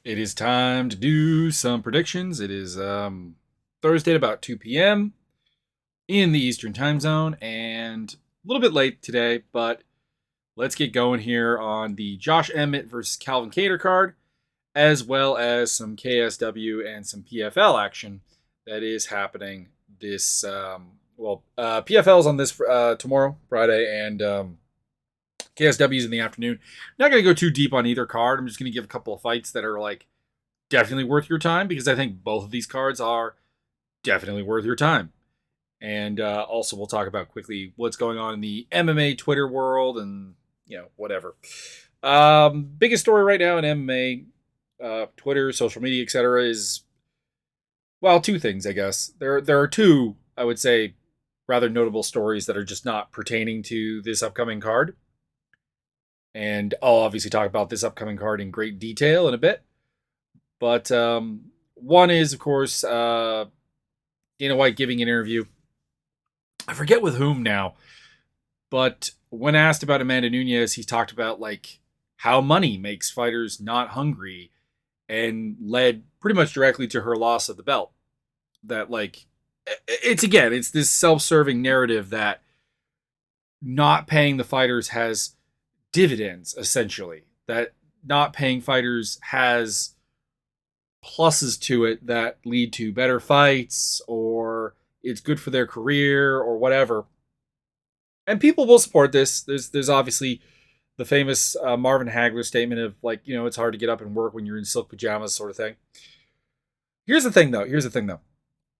It is time to do some predictions. It is Thursday at about 2 p.m. in the Eastern time zone, and a little bit late today, but let's get going here on the Josh Emmett versus Calvin Kattar card, as well as some KSW and some PFL action that is happening this. PFL is on this tomorrow, Friday, and KSW is in the afternoon. Not going to go too deep on either card. I'm just going to give a couple of fights that are like definitely worth your time because I think both of these cards are definitely worth your time. And also, we'll talk about quickly what's going on in the MMA Twitter world and whatever. Biggest story right now in MMA, Twitter, social media, etc. is two things. I guess there are two, I would say, rather notable stories that are just not pertaining to this upcoming card. And I'll obviously talk about this upcoming card in great detail in a bit. But one is, of course, Dana White giving an interview. I forget with whom now. But when asked about Amanda Nunes, he talked about like how money makes fighters not hungry and led pretty much directly to her loss of the belt. That it's this self-serving narrative that not paying the fighters has dividends, essentially. That not paying fighters has pluses to it that lead to better fights, or it's good for their career, or whatever. And people will support this. There's obviously the famous Marvin Hagler statement of it's hard to get up and work when you're in silk pajamas, sort of thing. Here's the thing, though.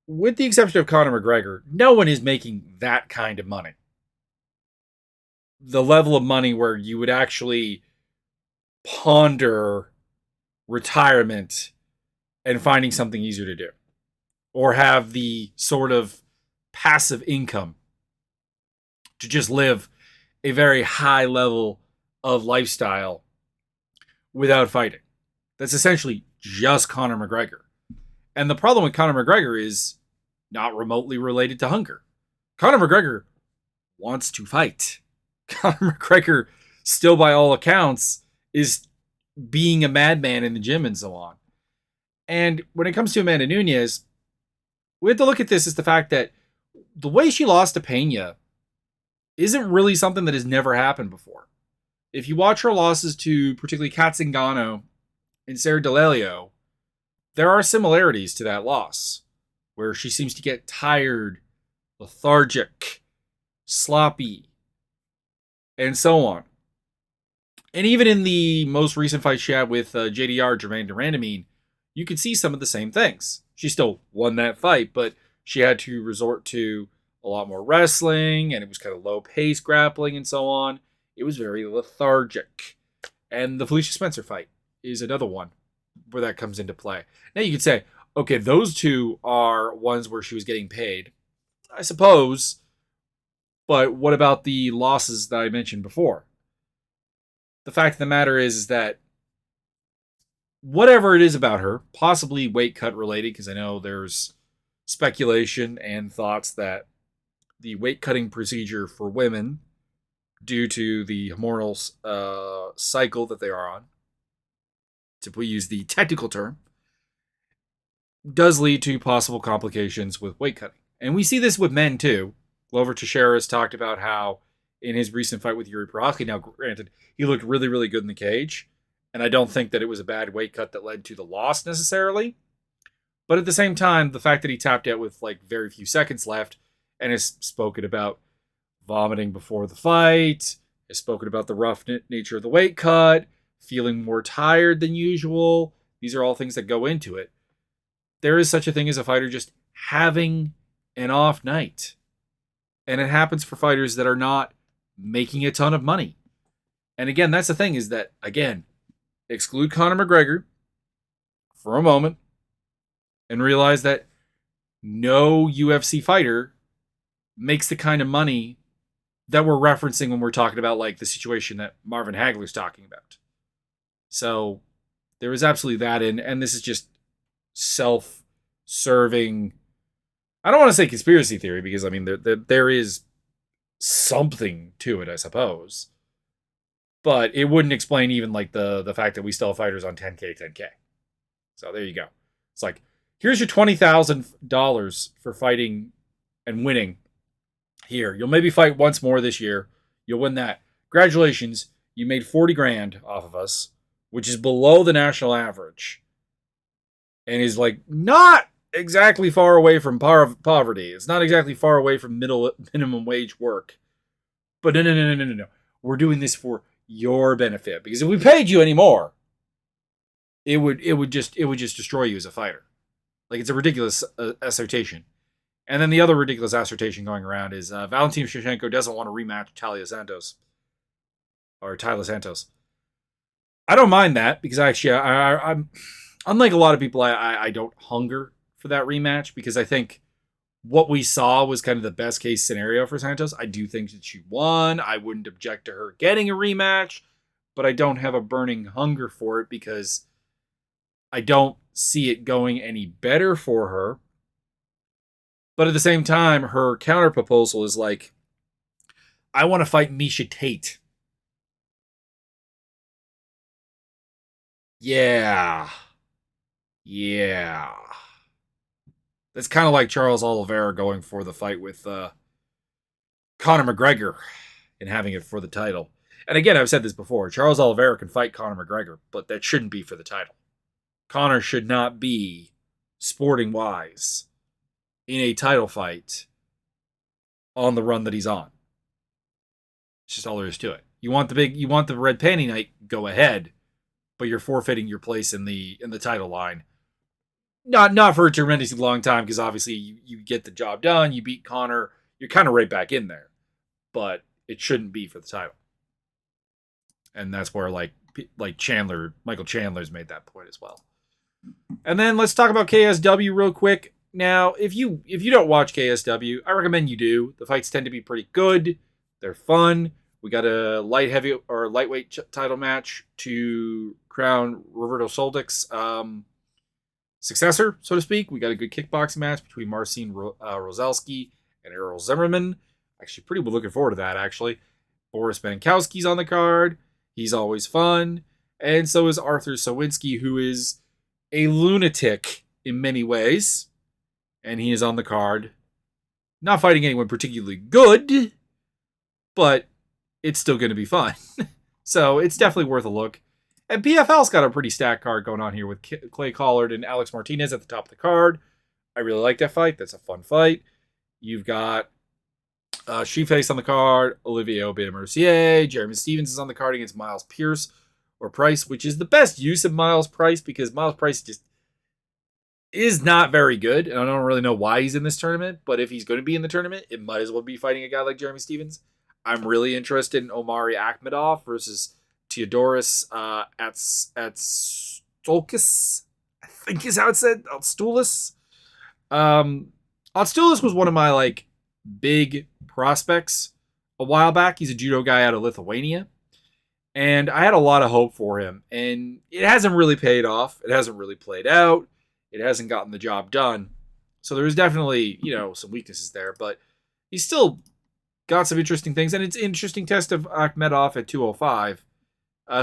With the exception of Conor McGregor, no one is making that kind of money. The level of money where you would actually ponder retirement and finding something easier to do, or have the sort of passive income to just live a very high level of lifestyle without fighting. That's essentially just Conor McGregor. And the problem with Conor McGregor is not remotely related to hunger. Conor McGregor wants to fight. Conor McGregor, still by all accounts, is being a madman in the gym and so on. And when it comes to Amanda Nunes, we have to look at this as the fact that the way she lost to Pena isn't really something that has never happened before. If you watch her losses to particularly Kat Zingano and Sarah D'Alelio, there are similarities to that loss, where she seems to get tired, lethargic, sloppy, and so on. And even in the most recent fight she had with JDR, Jermaine Durandamine, you could see some of the same things. She still won that fight, but she had to resort to a lot more wrestling, and it was kind of low-pace grappling and so on. It was very lethargic. And the Felicia Spencer fight is another one where that comes into play. Now you could say, okay, those two are ones where she was getting paid. I suppose. But what about the losses that I mentioned before? The fact of the matter is that whatever it is about her, possibly weight cut related, because I know there's speculation and thoughts that the weight cutting procedure for women, due to the hormonal cycle that they are on, if we use the technical term, does lead to possible complications with weight cutting. And we see this with men too. Glover Teixeira has talked about how in his recent fight with Yuri Prochazka, now granted, he looked really, really good in the cage, and I don't think that it was a bad weight cut that led to the loss necessarily. But at the same time, the fact that he tapped out with very few seconds left and has spoken about vomiting before the fight, has spoken about the rough nature of the weight cut, feeling more tired than usual. These are all things that go into it. There is such a thing as a fighter just having an off night. And it happens for fighters that are not making a ton of money. And again, that's the thing is that, again, exclude Conor McGregor for a moment and realize that no UFC fighter makes the kind of money that we're referencing when we're talking about the situation that Marvin Hagler's talking about. So there is absolutely that and this is just self-serving. I don't want to say conspiracy theory because there is something to it, I suppose. But it wouldn't explain even the fact that we still have fighters on 10K. So there you go. It's like, here's your $20,000 for fighting and winning. Here, you'll maybe fight once more this year. You'll win that. Congratulations, you made 40 grand off of us, which is below the national average. And is like not exactly far away from poverty. It's not exactly far away from minimum wage work. But no. We're doing this for your benefit, because if we paid you any more, it would just destroy you as a fighter. Like, it's a ridiculous assertion. And then the other ridiculous assertion going around is Valentin Shevchenko doesn't want to rematch Tyler Santos. I don't mind that, because actually I'm unlike a lot of people. I don't hunger for that rematch, because I think what we saw was kind of the best case scenario for Santos. I do think that she won. I wouldn't object to her getting a rematch, but I don't have a burning hunger for it, because I don't see it going any better for her. But at the same time, her counter proposal is like, I want to fight Miesha Tate. Yeah. That's kind of like Charles Oliveira going for the fight with Conor McGregor and having it for the title. And again, I've said this before. Charles Oliveira can fight Conor McGregor, but that shouldn't be for the title. Conor should not be, sporting-wise, in a title fight on the run that he's on. It's just all there is to it. You want the red panty night, go ahead, but you're forfeiting your place in the title line. Not for a tremendously long time, because obviously you get the job done, you beat Conor, you're kind of right back in there. But it shouldn't be for the title. And that's where like Michael Chandler's made that point as well. And then let's talk about KSW real quick. Now, if you don't watch KSW, I recommend you do. The fights tend to be pretty good. They're fun. We got a lightweight title match to crown Roberto Soldik's successor, so to speak. We got a good kickboxing match between Marcin Rozelski and Errol Zimmerman. Actually, pretty looking forward to that, actually. Boris Bankowski's on the card. He's always fun. And so is Arthur Sowinski, who is a lunatic in many ways. And he is on the card. Not fighting anyone particularly good, but it's still going to be fun. So it's definitely worth a look. And PFL's got a pretty stacked card going on here with Clay Collard and Alex Martinez at the top of the card. I really like that fight. That's a fun fight. You've got Sheeface on the card, Olivier Aubin-Mercier, Jeremy Stevens is on the card against Miles Pierce or Price, which is the best use of Miles Price, because Miles Price just is not very good, and I don't really know why he's in this tournament, but if he's going to be in the tournament, it might as well be fighting a guy like Jeremy Stevens. I'm really interested in Omari Akhmadov versus Theodorus at Stolkis, I think is how it said, Altstulis. Altstulis was one of my big prospects a while back. He's a judo guy out of Lithuania, and I had a lot of hope for him, and it hasn't really paid off. It hasn't really played out. It hasn't gotten the job done. So there's definitely, some weaknesses there, but he's still got some interesting things. And it's an interesting test of Akhmedov at 205,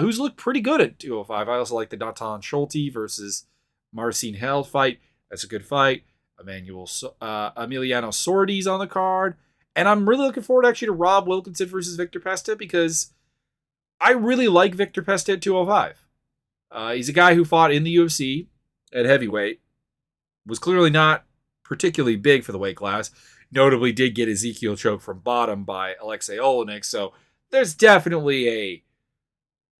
who's looked pretty good at 205. I also like the Natan Schulte versus Marcin Held fight. That's a good fight. Emiliano Sordi's on the card. And I'm really looking forward actually to Rob Wilkinson versus Victor Pesta, because I really like Victor Pesta at 205. He's a guy who fought in the UFC at heavyweight, was clearly not particularly big for the weight class, notably did get Ezekiel choke from bottom by Alexei Olenek, so there's definitely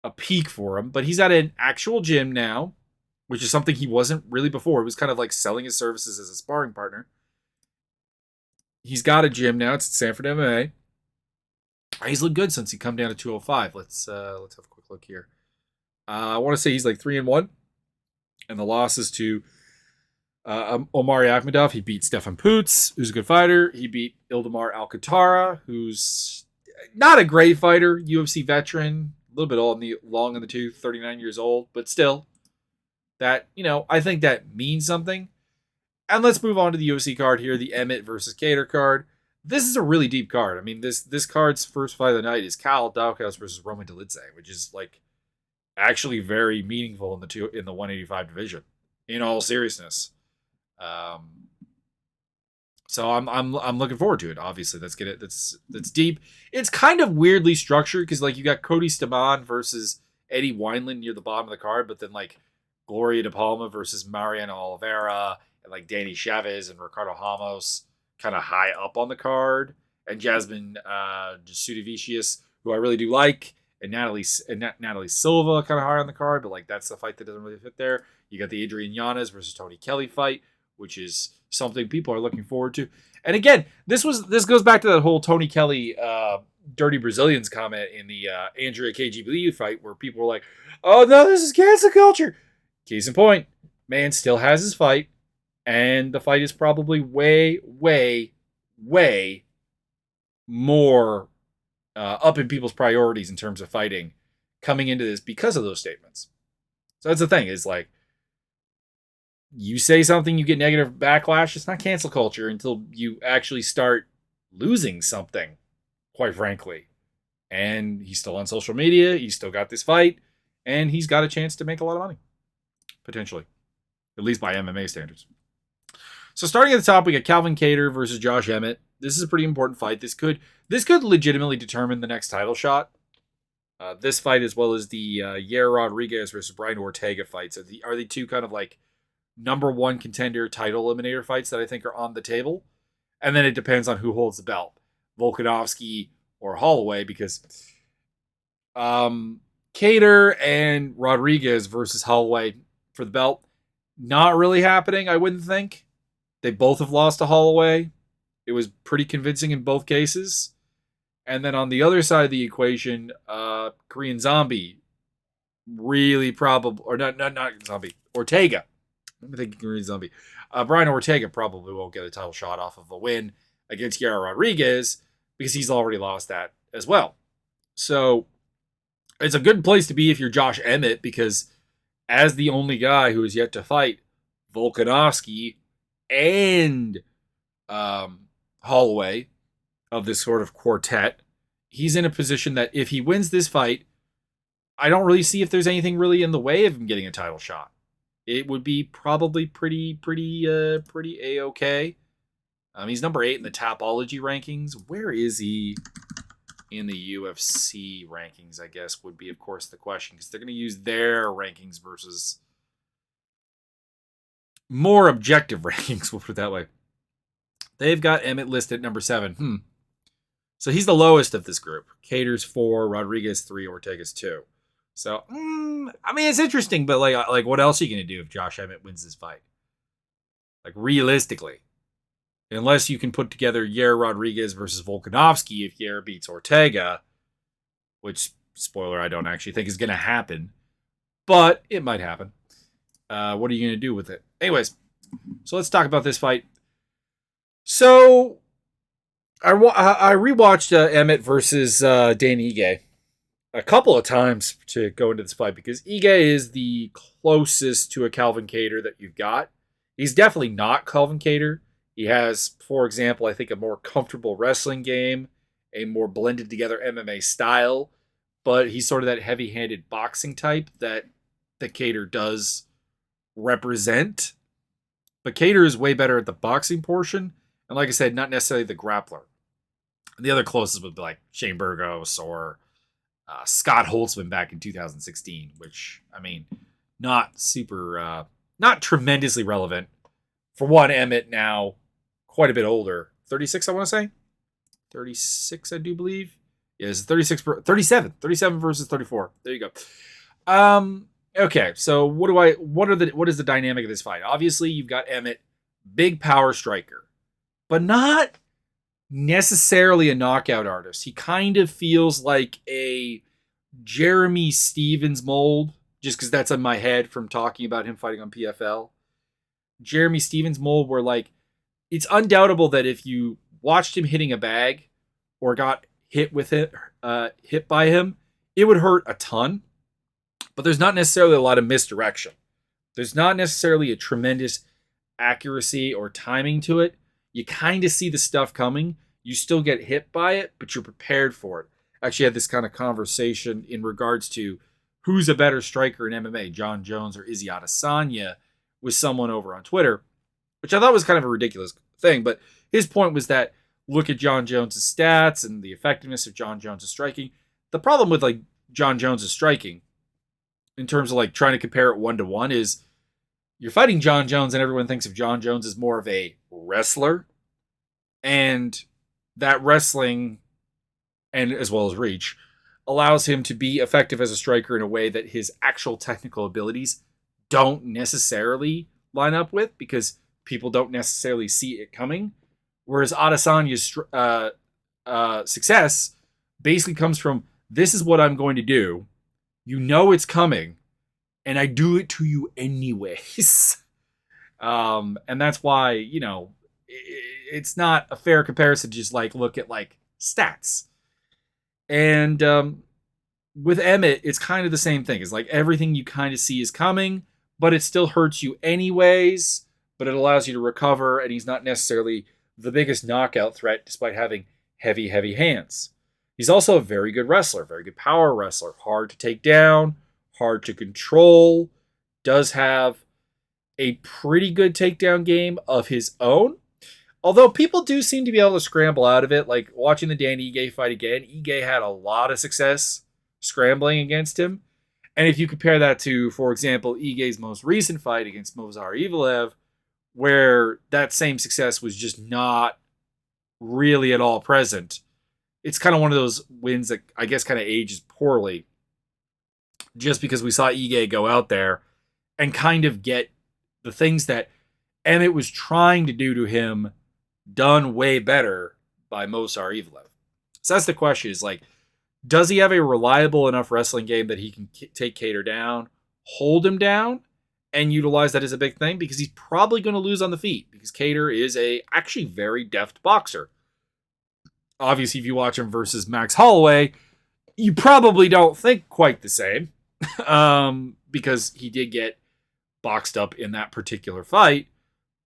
a peak for him, but he's at an actual gym now, which is something he wasn't really before. It was kind of like selling his services as a sparring partner. He's got a gym now. It's at Sanford MMA. He's looked good since he come down to 205. Let's have a quick look here. I want to say he's 3-1. And the losses to Omari Akhmadov. He beat Stefan Putz, who's a good fighter. He beat Ildemar Alcantara, who's not a great fighter, UFC veteran, a little bit long in the tooth, 39 years old, but still, that, I think that means something. And let's move on to the UFC card here, the Emmett versus Keator card. This is a really deep card. I mean, this card's first fight of the night is Cal Daukaus versus Roman Dolidze, which is actually very meaningful in the 185 division. in all seriousness. So I'm looking forward to it. Obviously, let's get it. That's deep. It's kind of weirdly structured because like you got Cody Stamann versus Eddie Wineland near the bottom of the card, but then like Gloria de Palma versus Mariana Oliveira and like Danny Chavez and Ricardo Hummels kind of high up on the card, and Jasmine Jasudavicius, who I really do like, and Natalie Silva kind of high on the card, but like that's the fight that doesn't really fit there. You got the Adrianyanas versus Tony Kelly fight, which is something people are looking forward to. And again, this goes back to that whole Tony Kelly Dirty Brazilians comment in the Andrea KGB fight where people were like, oh no, this is cancel culture. Case in point, man still has his fight, and the fight is probably way, way, way more up in people's priorities in terms of fighting coming into this because of those statements. So that's the thing, is like, you say something, you get negative backlash. It's not cancel culture until you actually start losing something, quite frankly. And he's still on social media. He's still got this fight. And he's got a chance to make a lot of money. Potentially. At least by MMA standards. So starting at the top, we got Calvin Kattar versus Josh Emmett. This is a pretty important fight. This could legitimately determine the next title shot. This fight, as well as the Yair Rodriguez versus Brian Ortega fights, are the two kind of like number one contender title eliminator fights that I think are on the table. And then it depends on who holds the belt. Volkanovski or Holloway, because Keator and Rodriguez versus Holloway for the belt, not really happening, I wouldn't think. They both have lost to Holloway. It was pretty convincing in both cases. And then on the other side of the equation, Korean Zombie, really probably, or not Zombie, Ortega. I'm thinking Korean Zombie. Brian Ortega probably won't get a title shot off of a win against Yair Rodriguez because he's already lost that as well. So it's a good place to be if you're Josh Emmett, because as the only guy who is yet to fight Volkanovski and Holloway of this sort of quartet, he's in a position that if he wins this fight, I don't really see if there's anything really in the way of him getting a title shot. It would be probably pretty A-okay. He's number 8 in the Tapology rankings. Where is he in the UFC rankings, I guess, would be, of course, the question, because they're going to use their rankings versus more objective rankings, we'll put it that way. They've got Emmett listed at number 7. So he's the lowest of this group. Kattar's 4, Rodriguez 3, Ortega's 2. So, I mean, it's interesting, but like, what else are you going to do if Josh Emmett wins this fight? Like, realistically, unless you can put together Yair Rodriguez versus Volkanovski if Yair beats Ortega, which, spoiler, I don't actually think is going to happen, but it might happen. What are you going to do with it? Anyways, so let's talk about this fight. So, I rewatched Emmett versus Danny Ige a couple of times to go into this fight because Ige is the closest to a Calvin Kattar that you've got. He's definitely not Calvin Kattar. He has, for example, I think a more comfortable wrestling game, a more blended together MMA style, but he's sort of that heavy-handed boxing type that Kattar does represent. But Kattar is way better at the boxing portion, and like I said, not necessarily the grappler. The other closest would be like Shane Burgos or Scott Holtzman back in 2016, which, I mean, not tremendously relevant. For one, Emmett now quite a bit older. 36, I want to say. 36, I do believe. Yes, 37 versus 34. There you go. Okay, so what is the dynamic of this fight? Obviously, you've got Emmett, big power striker, but not necessarily a knockout artist. He kind of feels like a Jeremy Stevens mold, just because that's in my head from talking about him fighting on PFL. Jeremy Stevens mold, where like it's undoubtable that if you watched him hitting a bag or got hit by him, it would hurt a ton. But there's not necessarily a lot of misdirection. There's not necessarily a tremendous accuracy or timing to it. You kind of see the stuff coming. You still get hit by it, but you're prepared for it. I actually had this kind of conversation in regards to who's a better striker in MMA, John Jones or Izzy Adesanya, with someone over on Twitter, which I thought was kind of a ridiculous thing. But his point was that look at Jon Jones' stats and the effectiveness of Jon Jones' striking. The problem with like Jon Jones' striking, in terms of like trying to compare it 1-to-1, is you're fighting Jon Jones and everyone thinks of Jon Jones as more of a wrestler. And that wrestling, and as well as reach, allows him to be effective as a striker in a way that his actual technical abilities don't necessarily line up with, because people don't necessarily see it coming. Whereas Adesanya's success basically comes from, this is what I'm going to do. You know it's coming, and I do it to you anyways. And that's why, it's not a fair comparison to just like look at like stats. And with Emmett, it's kind of the same thing. It's like everything you kind of see is coming, but it still hurts you anyways, but it allows you to recover, and he's not necessarily the biggest knockout threat despite having heavy, heavy hands. He's also a very good wrestler, very good power wrestler, hard to take down, hard to control, does have a pretty good takedown game of his own. Although people do seem to be able to scramble out of it. Like watching the Dan Ige fight again, Ige had a lot of success scrambling against him. And if you compare that to, for example, Ige's most recent fight against Movsar Evloev, where that same success was just not really at all present, it's kind of one of those wins that I guess kind of ages poorly, just because we saw Ige go out there and kind of get the things that Emmett was trying to do to him done way better by Movsar Evloev. So that's the question, is like, does he have a reliable enough wrestling game that he can take Keator down, hold him down, and utilize that as a big thing? Because he's probably going to lose on the feet, because Keator is a actually very deft boxer. Obviously, if you watch him versus Max Holloway, you probably don't think quite the same, because he did get boxed up in that particular fight.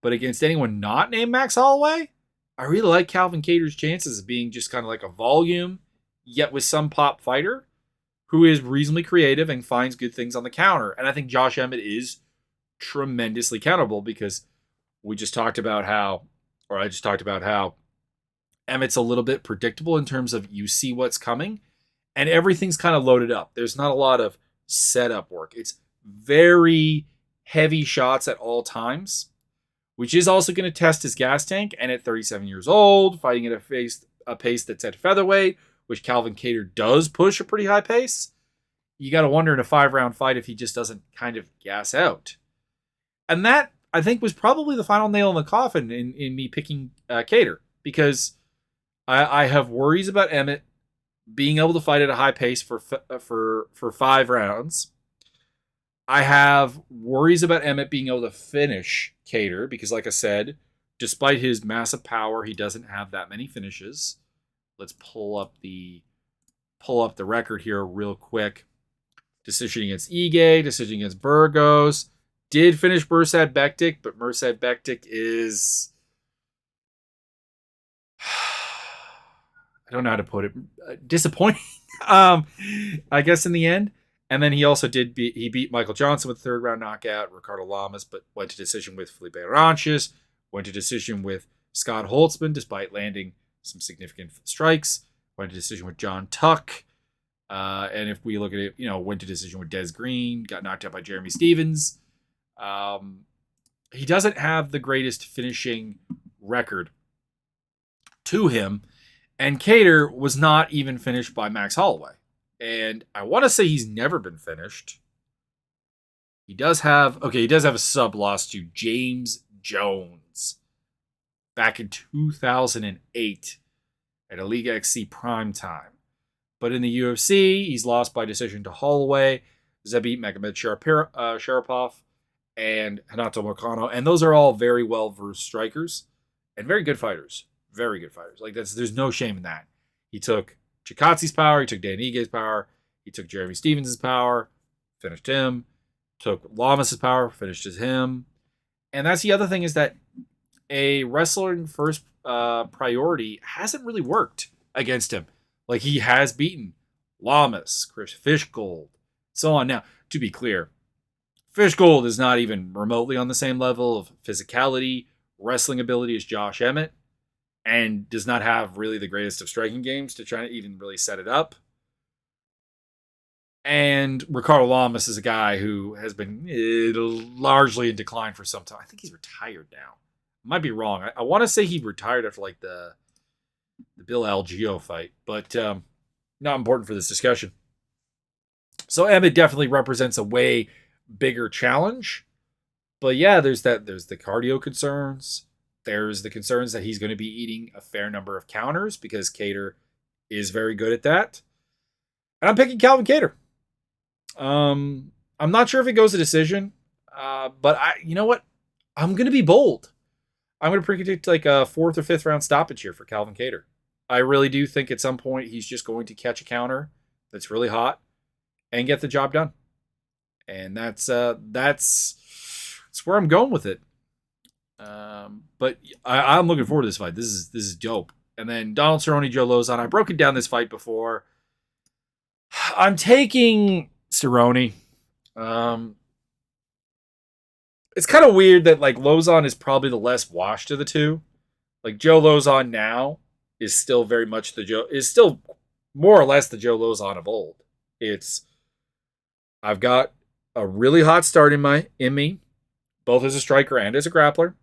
But against anyone not named Max Holloway, I really like Calvin Kattar's chances of being just kind of like a volume, yet with some pop fighter who is reasonably creative and finds good things on the counter. And I think Josh Emmett is tremendously countable, because I just talked about how Emmett's a little bit predictable in terms of you see what's coming and everything's kind of loaded up. There's not a lot of setup work. It's very heavy shots at all times, which is also going to test his gas tank. And at 37 years old, fighting at a pace that's at featherweight, which Calvin Kattar does push a pretty high pace, you got to wonder in a 5-round fight if he just doesn't kind of gas out. And that, I think, was probably the final nail in the coffin in me picking Keator, because I have worries about Emmett being able to fight at a high pace for 5 rounds. I have worries about Emmett being able to finish Keator, because like I said, despite his massive power, he doesn't have that many finishes. Let's pull up the record here real quick. Decision against Ige, decision against Burgos. Did finish Mirsad Bektic, but Mirsad Bektic is, I don't know how to put it, disappointing, I guess, in the end. And then he also beat Michael Johnson with a 3rd-round knockout, Ricardo Lamas, but went to decision with Felipe Ranches, went to decision with Scott Holtzman, despite landing some significant strikes, went to decision with John Tuck, and if we look at it, went to decision with Des Green, got knocked out by Jeremy Stevens. He doesn't have the greatest finishing record to him, and Keator was not even finished by Max Holloway. And I want to say he's never been finished. He does have a sub loss to James Jones back in 2008 at a Liga XC prime time. But in the UFC, he's lost by decision to Holloway, Zabit Magomed-Sharapov, and Renato Moicano. And those are all very well-versed strikers and very good fighters. Very good fighters. Like, there's no shame in that. He took Chikadze's power, he took Dan Ige's power, he took Jeremy Stevens' power, finished him, took Lamas' power, finished him. And that's the other thing, is that a wrestler in first priority hasn't really worked against him. Like, he has beaten Lamas, Chris Fishgold, so on. Now, to be clear, Fishgold is not even remotely on the same level of physicality, wrestling ability as Josh Emmett, and does not have really the greatest of striking games to try to even really set it up. And Ricardo Lamas is a guy who has been largely in decline for some time. I think he's retired now. Might be wrong. I want to say he retired after like the Bill Algeo fight, but not important for this discussion. So Emmett definitely represents a way bigger challenge. But yeah, there's the cardio concerns. There's the concerns that he's going to be eating a fair number of counters because Keator is very good at that. And I'm picking Calvin Kattar. I'm not sure if it goes to decision, but you know what? I'm going to be bold. I'm going to predict like a 4th or 5th round stoppage here for Calvin Kattar. I really do think at some point he's just going to catch a counter that's really hot and get the job done. And that's where I'm going with it. But I'm looking forward to this fight. This is dope. And then Cerrone and Joe Lauzon. I broke it down this fight before. I'm taking Cerrone. It's kind of weird that like Lauzon is probably the less washed of the two. Like Joe Lauzon now is still very much still more or less the Joe Lauzon of old. I've got a really hot start in me, both as a striker and as a grappler.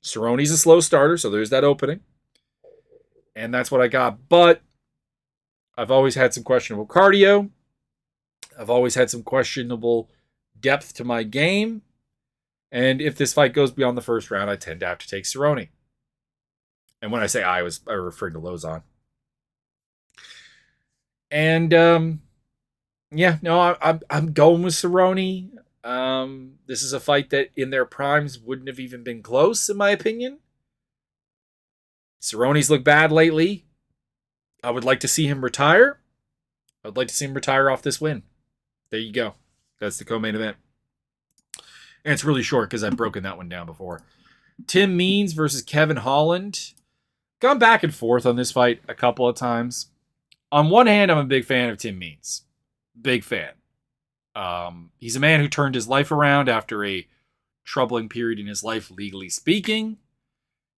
Cerrone's a slow starter, so there's that opening. And that's what I got. But I've always had some questionable cardio. I've always had some questionable depth to my game. And if this fight goes beyond the first round, I tend to have to take Cerrone. And when I say I referring to Lauzon. And I'm going with Cerrone. This is a fight that in their primes wouldn't have even been close, in my opinion. Cerrone's looked bad lately. I would like to see him retire. I would like to see him retire off this win. There you go. That's the co-main event. And it's really short because I've broken that one down before. Tim Means versus Kevin Holland. Gone back and forth on this fight a couple of times. On one hand, I'm a big fan of Tim Means. Big fan. He's a man who turned his life around after a troubling period in his life, legally speaking.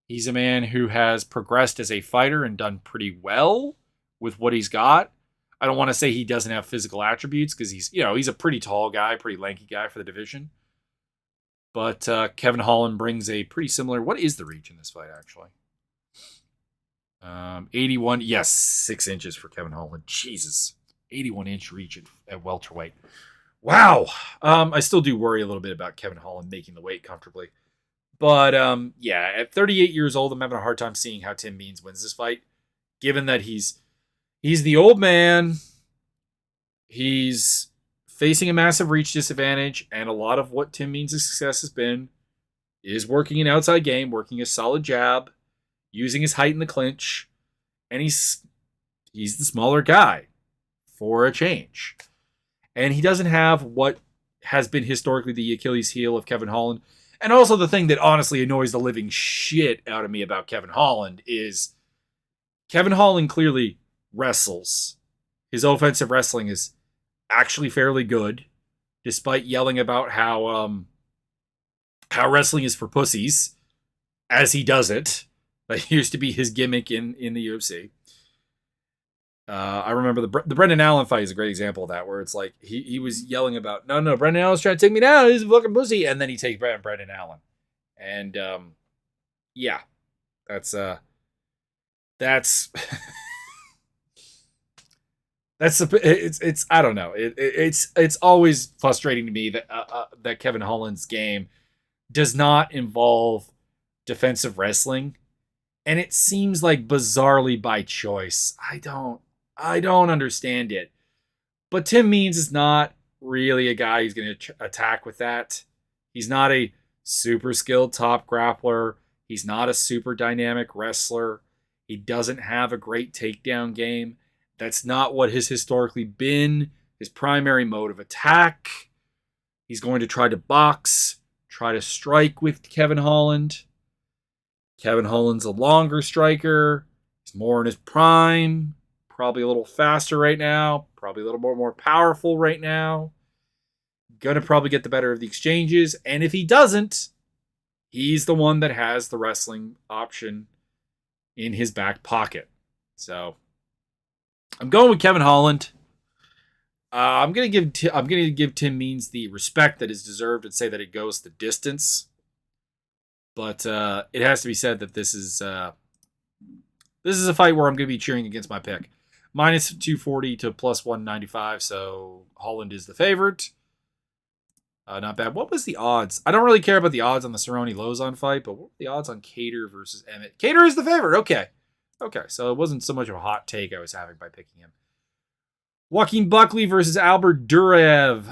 He's a man who has progressed as a fighter and done pretty well with what he's got. I don't want to say he doesn't have physical attributes because he's a pretty tall guy, pretty lanky guy for the division. But Kevin Holland brings a pretty similar... What is the reach in this fight, actually? 81. Yes, 6 inches for Kevin Holland. Jesus. 81-inch reach at welterweight. Wow. I still do worry a little bit about Kevin Holland making the weight comfortably. But, at 38 years old, I'm having a hard time seeing how Tim Means wins this fight. Given that he's the old man. He's facing a massive reach disadvantage, and a lot of what Tim Means' success has been is working an outside game, working a solid jab, using his height in the clinch, and he's the smaller guy for a change. And he doesn't have what has been historically the Achilles heel of Kevin Holland. And also the thing that honestly annoys the living shit out of me about Kevin Holland is Kevin Holland clearly wrestles. His offensive wrestling is actually fairly good, despite yelling about how wrestling is for pussies, as he does it. That used to be his gimmick in the UFC. I remember the Brendan Allen fight is a great example of that, where it's like he was yelling about, no, Brendan Allen's trying to take me down, he's a fucking pussy, and then he takes Brendan Allen. And that's it's I don't know. It's always frustrating to me that Kevin Holland's game does not involve defensive wrestling, and it seems like bizarrely by choice. I don't understand it. But Tim Means is not really a guy who's going to attack with that. He's not a super skilled top grappler. He's not a super dynamic wrestler. He doesn't have a great takedown game. That's not what has historically been his primary mode of attack. He's going to try to box, try to strike with Kevin Holland. Kevin Holland's a longer striker. He's more in his prime. Probably a little faster right now. Probably a little more powerful right now. going to probably get the better of the exchanges. And if he doesn't, he's the one that has the wrestling option in his back pocket. So I'm going with Kevin Holland. I'm gonna give Tim Means the respect that is deserved and say that it goes the distance. But it has to be said that this is a fight where I'm gonna be cheering against my pick. Minus 240 to plus 195, so Holland is the favorite. Not bad. What was the odds? I don't really care about the odds on the Cerrone and Lauzon fight, but what were the odds on Keator versus Emmett? Keator is the favorite. Okay, so it wasn't so much of a hot take I was having by picking him. Joaquin Buckley versus Albert Durev.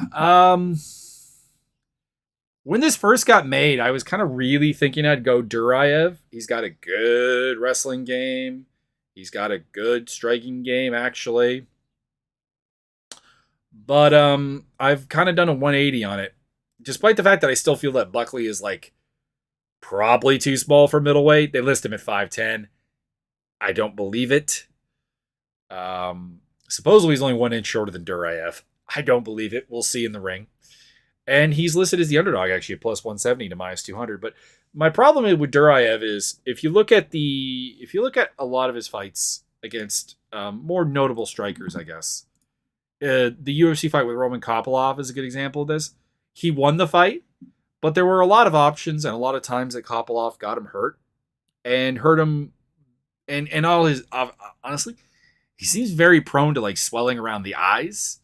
When this first got made, I was kind of really thinking I'd go Durev. He's got a good wrestling game. He's got a good striking game, actually. But I've kind of done a 180 on it. Despite the fact that I still feel that Buckley is like probably too small for middleweight. They list him at 5'10". I don't believe it. Supposedly he's only 1 inch shorter than Durev. I don't believe it. We'll see in the ring. And he's listed as the underdog, actually, at plus 170 to minus 200. But my problem with Durev is if you look at a lot of his fights against more notable strikers, I guess. The UFC fight with Roman Kopylov is a good example of this. He won the fight, but there were a lot of options and a lot of times that Kopylov got him hurt and hurt him. And all his, honestly, he seems very prone to like swelling around the eyes.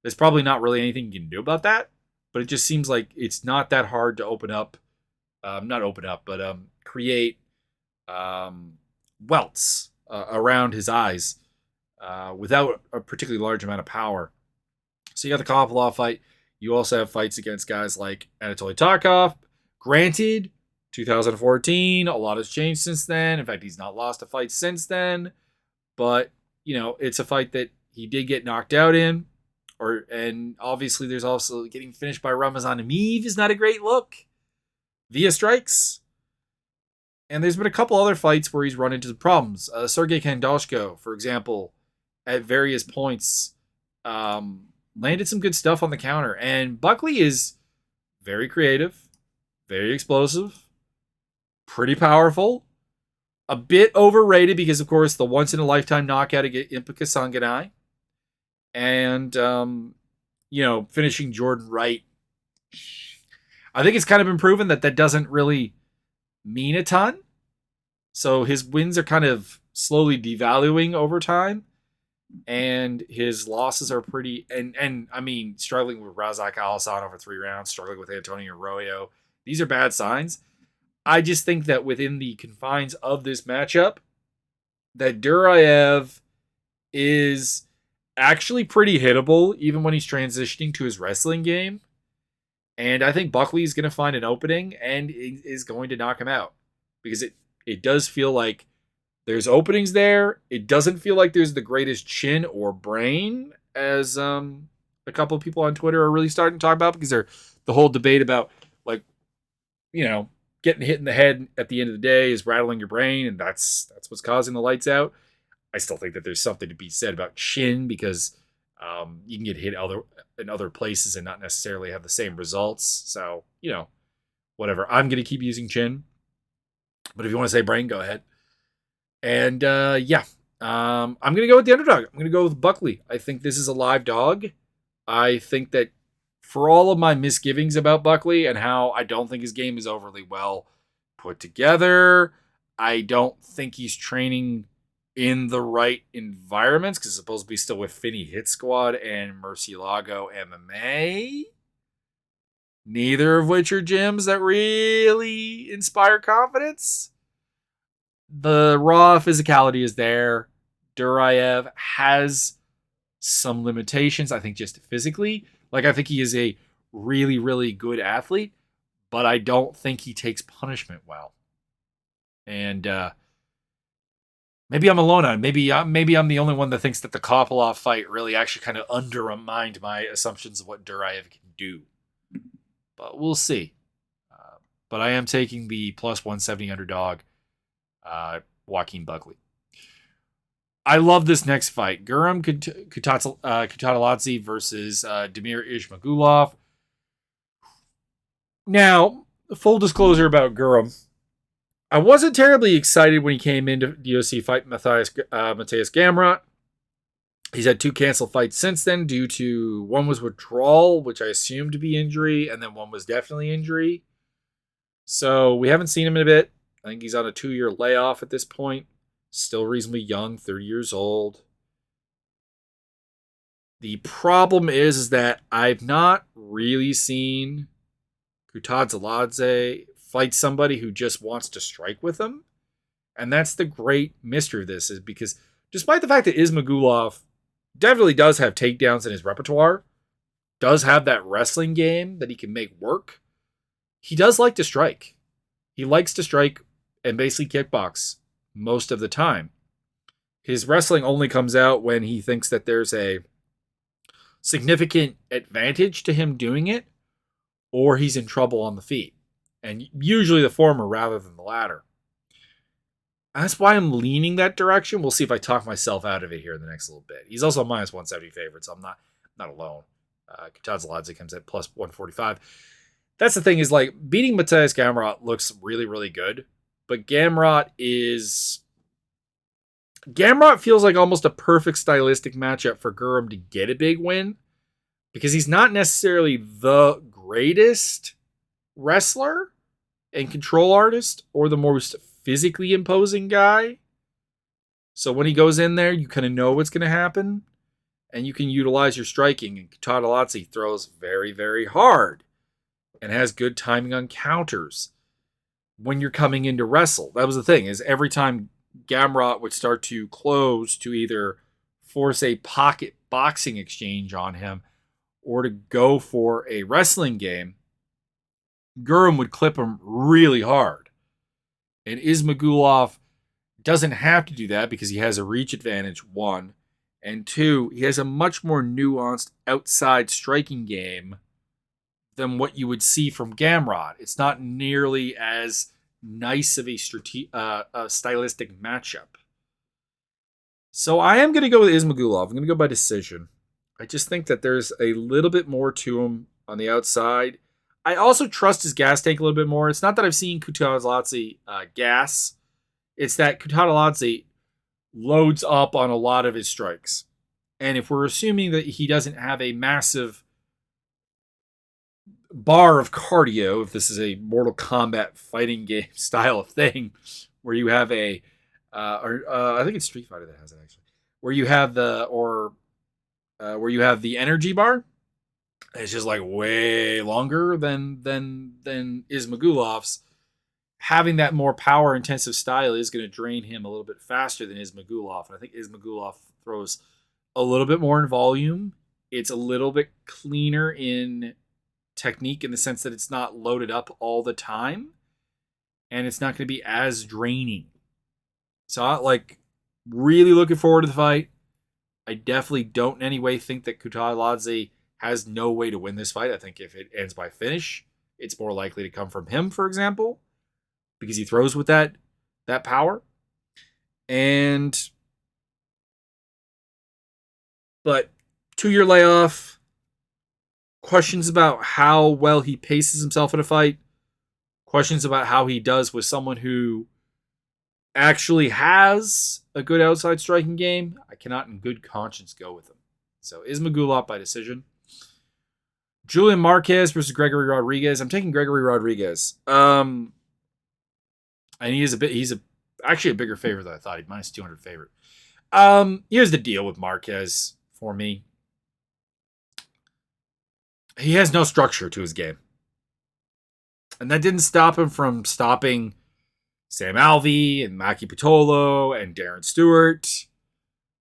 There's probably not really anything you can do about that, but it just seems like it's not that hard to create welts around his eyes without a particularly large amount of power. So you got the Kopylov fight. You also have fights against guys like Anatoly Tarkov. Granted, 2014, a lot has changed since then. In fact, he's not lost a fight since then. But, it's a fight that he did get knocked out in. And obviously there's also getting finished by Ramazan Emeev is not a great look via strikes. And there's been a couple other fights where he's run into problems. Sergey Kandoshko, for example, at various points, landed some good stuff on the counter. And Buckley is very creative, very explosive, pretty powerful, a bit overrated because, of course, the once-in-a-lifetime knockout against Impa Kasanganay. And, finishing Jordan Wright. I think it's kind of been proven that doesn't really mean a ton. So his wins are kind of slowly devaluing over time. And his losses are pretty... And I mean, struggling with Razak Al-Hassan over 3 rounds, struggling with Antonio Arroyo. These are bad signs. I just think that within the confines of this matchup, that Durev is actually pretty hittable, even when he's transitioning to his wrestling game. And I think Buckley is going to find an opening and is going to knock him out. Because it does feel like there's openings there. It doesn't feel like there's the greatest chin or brain, as a couple of people on Twitter are really starting to talk about, because they're the whole debate about, like, getting hit in the head at the end of the day is rattling your brain, and that's what's causing the lights out. I still think that there's something to be said about chin, because you can get hit in other places and not necessarily have the same results. So, whatever. I'm going to keep using chin. But if you want to say brain, go ahead. And, I'm going to go with the underdog. I'm going to go with Buckley. I think this is a live dog. I think that for all of my misgivings about Buckley and how I don't think his game is overly well put together, I don't think he's training in the right environments, because it's supposed to be still with Finney Hit Squad and Murcielago MMA. Neither of which are gyms that really inspire confidence. The raw physicality is there. Durev has some limitations, I think, just physically. Like, I think he is a really, really good athlete, but I don't think he takes punishment well. And maybe I'm alone on it. Maybe I'm the only one that thinks that the Kopylov fight really actually kind of undermined my assumptions of what Durev can do. But we'll see. But I am taking the plus 170 underdog, Joaquin Buckley. I love this next fight. Guram Kutateladze versus Damir Ismagulov. Now, full disclosure about Guram. I wasn't terribly excited when he came into the UFC fight Matthias Gamrot. He's had 2 canceled fights since then due to one was withdrawal, which I assumed to be injury, and then one was definitely injury. So we haven't seen him in a bit. I think he's on a 2-year layoff at this point. Still reasonably young, 30 years old. The problem is that I've not really seen Kutateladze fight somebody who just wants to strike with him. And that's the great mystery of this, is because despite the fact that Ismagulov definitely does have takedowns in his repertoire, does have that wrestling game that he can make work, he does like to strike. He likes to strike and basically kickbox most of the time. His wrestling only comes out when he thinks that there's a significant advantage to him doing it, or he's in trouble on the feet. And usually the former rather than the latter. That's why I'm leaning that direction. We'll see if I talk myself out of it here in the next little bit. He's also a minus 170 favorite, so I'm not alone. Kutateladze comes at plus 145. That's the thing, is like beating Matthias Gamrot looks really, really good. But Gamrot feels like almost a perfect stylistic matchup for Guram to get a big win, because he's not necessarily the greatest wrestler and control artist or the most physically imposing guy. So when he goes in there, you kind of know what's going to happen, and you can utilize your striking. And Kutateladze throws very, very hard and has good timing on counters when you're coming in to wrestle. That was the thing, is every time Gamrot would start to close to either force a pocket boxing exchange on him or to go for a wrestling game, Guram would clip him really hard. And Ismagulov doesn't have to do that because he has a reach advantage, 1. And 2, he has a much more nuanced outside striking game than what you would see from Gamrot. It's not nearly as nice of a stylistic matchup. So I am going to go with Ismagulov. I'm going to go by decision. I just think that there's a little bit more to him on the outside. I also trust his gas tank a little bit more. It's not that I've seen Kutateladze gas. It's that Kutateladze loads up on a lot of his strikes. And if we're assuming that he doesn't have a massive bar of cardio, if this is a Mortal Kombat fighting game style of thing, where you have I think it's Street Fighter that has it actually, where you have where you have the energy bar. It's just like way longer than Ismagulov's. Having that more power intensive style is going to drain him a little bit faster than Ismagulov. And I think Ismagulov throws a little bit more in volume. It's a little bit cleaner in technique in the sense that it's not loaded up all the time. And it's not going to be as draining. So I'm really looking forward to the fight. I definitely don't in any way think that Kutateladze has no way to win this fight. I think if it ends by finish, it's more likely to come from him, for example, because he throws with that power. But 2-year layoff, questions about how well he paces himself in a fight, questions about how he does with someone who actually has a good outside striking game. I cannot in good conscience go with him. So Ismagulov by decision. Julian Marquez versus Gregory Rodriguez. I'm taking Gregory Rodriguez. And he's actually a bigger favorite than I thought. He's minus 200 favorite. Here's the deal with Marquez for me. He has no structure to his game. And that didn't stop him from stopping Sam Alvey and Maki Pitolo and Darren Stewart.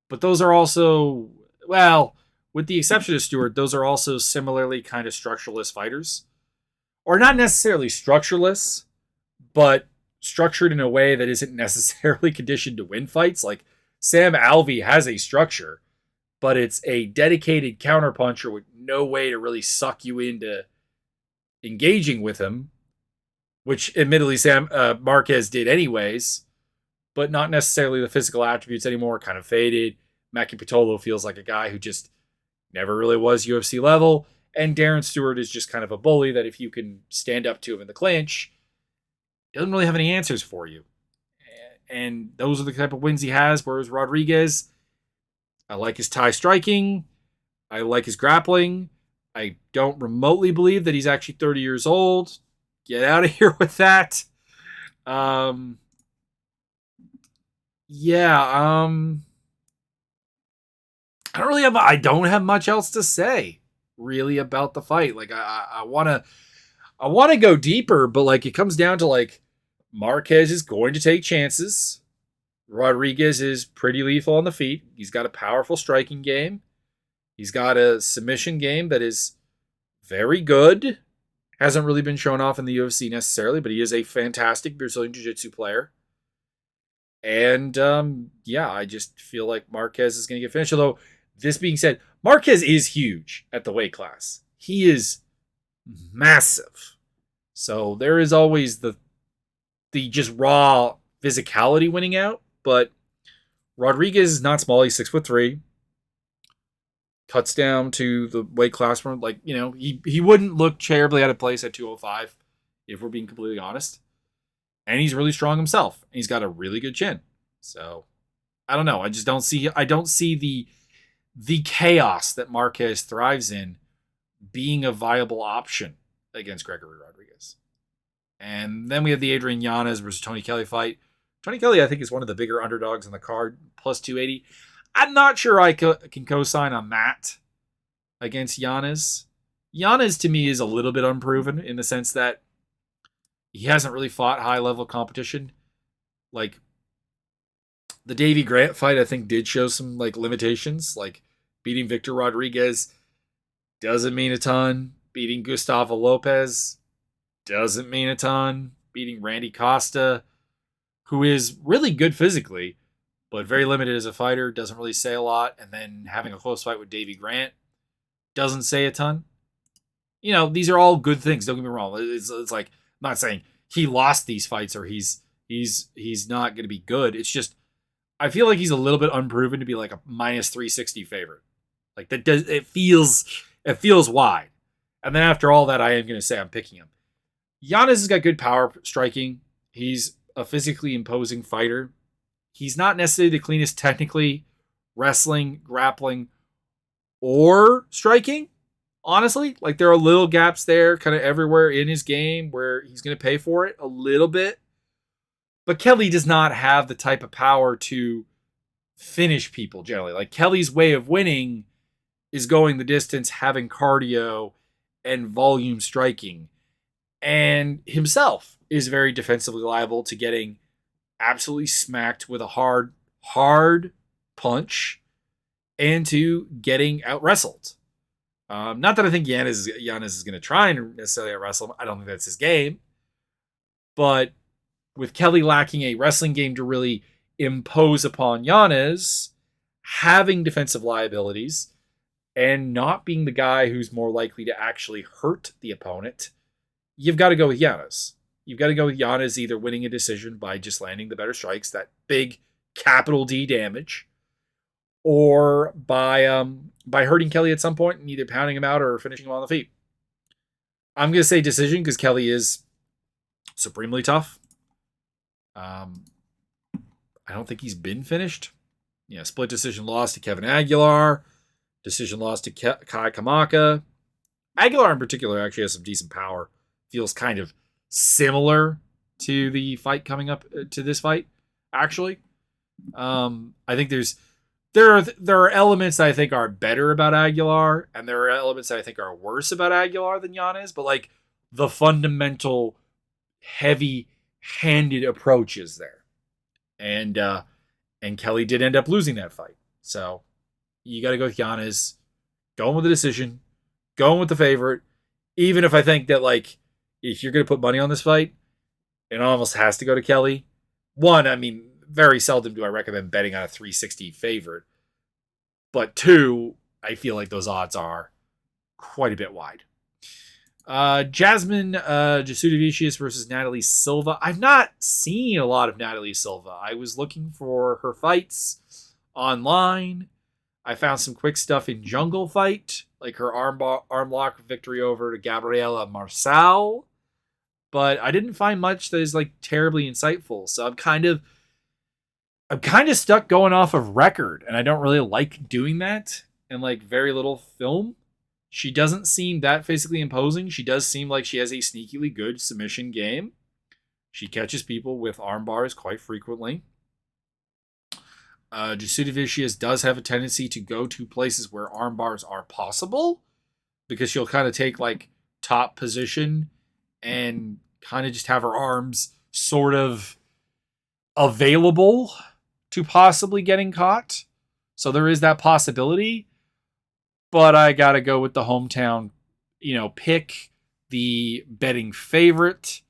But those are also, well, with the exception of Stewart, those are also similarly kind of structureless fighters. Or not necessarily structureless, but structured in a way that isn't necessarily conditioned to win fights. Like Sam Alvey has a structure, but it's a dedicated counterpuncher with no way to really suck you into engaging with him, which admittedly Marquez did anyways, but not necessarily the physical attributes anymore, kind of faded. Maki Pitolo feels like a guy who just never really was UFC level. And Darren Stewart is just kind of a bully that if you can stand up to him in the clinch, he doesn't really have any answers for you. And those are the type of wins he has, whereas Rodriguez, I like his Thai striking. I like his grappling. I don't remotely believe that he's actually 30 years old. Get out of here with that. I don't have much else to say really about the fight. Like I want to go deeper, but like it comes down to like Marquez is going to take chances. Rodriguez is pretty lethal on the feet. He's got a powerful striking game. He's got a submission game that is very good. Hasn't really been shown off in the UFC necessarily, but he is a fantastic Brazilian Jiu-Jitsu player. And I just feel like Marquez is going to get finished. Although, this being said, Marquez is huge at the weight class. He is massive. So there is always the just raw physicality winning out. But Rodriguez is not small. He's 6'3". Cuts down to the weight class from he wouldn't look terribly out of place at 205 if we're being completely honest. And he's really strong himself. He's got a really good chin. So I don't know. I don't see the chaos that Marquez thrives in being a viable option against Gregory Rodriguez. And then we have the Adrianyanas versus Tony Kelly fight. Tony Kelly, I think, is one of the bigger underdogs on the card, plus 280. I'm not sure I can co-sign on that against Giannis. Giannis, to me, is a little bit unproven in the sense that he hasn't really fought high-level competition. Like, the Davey Grant fight, I think, did show some limitations. Like, beating Victor Rodriguez doesn't mean a ton. Beating Gustavo Lopez doesn't mean a ton. Beating Randy Costa, who is really good physically, but very limited as a fighter, doesn't really say a lot. And then having a close fight with Davey Grant doesn't say a ton. These are all good things. Don't get me wrong. It's like, I'm not saying he lost these fights or he's not going to be good. It's just, I feel like he's a little bit unproven to be like a minus 360 favorite. Like it feels wide. And then after all that, I am going to say I'm picking him. Giannis has got good power striking. He's a physically imposing fighter. He's not necessarily the cleanest technically, wrestling, grappling, or striking. Honestly, there are little gaps there kind of everywhere in his game where he's going to pay for it a little bit. But Kelly does not have the type of power to finish people generally. Like Kelly's way of winning is going the distance, having cardio and volume striking. And himself is very defensively liable to getting absolutely smacked with a hard punch and to getting out wrestled. Not that I think Giannis is going to try and necessarily out wrestle him. I don't think that's his game. But with Kelly lacking a wrestling game to really impose upon Giannis, having defensive liabilities, and not being the guy who's more likely to actually hurt the opponent, you've got to go with Giannis. You've got to go with Giannis either winning a decision by just landing the better strikes, that big capital D damage, or by hurting Kelly at some point and either pounding him out or finishing him on the feet. I'm going to say decision because Kelly is supremely tough. I don't think he's been finished. Split decision loss to Kevin Aguilar. Decision loss to Kai Kamaka. Aguilar in particular actually has some decent power. Feels kind of similar to the fight coming up to this fight, actually. I think there are elements that I think are better about Aguilar, and there are elements that I think are worse about Aguilar than Giannis, but the fundamental heavy-handed approach is there. And Kelly did end up losing that fight. So you got to go with Giannis, going with the decision, going with the favorite, even if I think that if you're going to put money on this fight, it almost has to go to Kelly. One, I mean, very seldom do I recommend betting on a 360 favorite. But two, I feel like those odds are quite a bit wide. Jasmine Jasudavicius versus Natalie Silva. I've not seen a lot of Natalie Silva. I was looking for her fights online. I found some quick stuff in Jungle Fight, like her arm lock victory over to Gabriela Marçal, but I didn't find much that is like terribly insightful. So I'm kind of stuck going off of record, and I don't really like doing that in like very little film. She doesn't seem that physically imposing. She does seem like she has a sneakily good submission game. She catches people with arm bars quite frequently. Jasudavicius does have a tendency to go to places where arm bars are possible, because she'll kind of take like top position and kind of just have her arms sort of available to possibly getting caught. So there is that possibility. But I got to go with the hometown, pick, the betting favorite.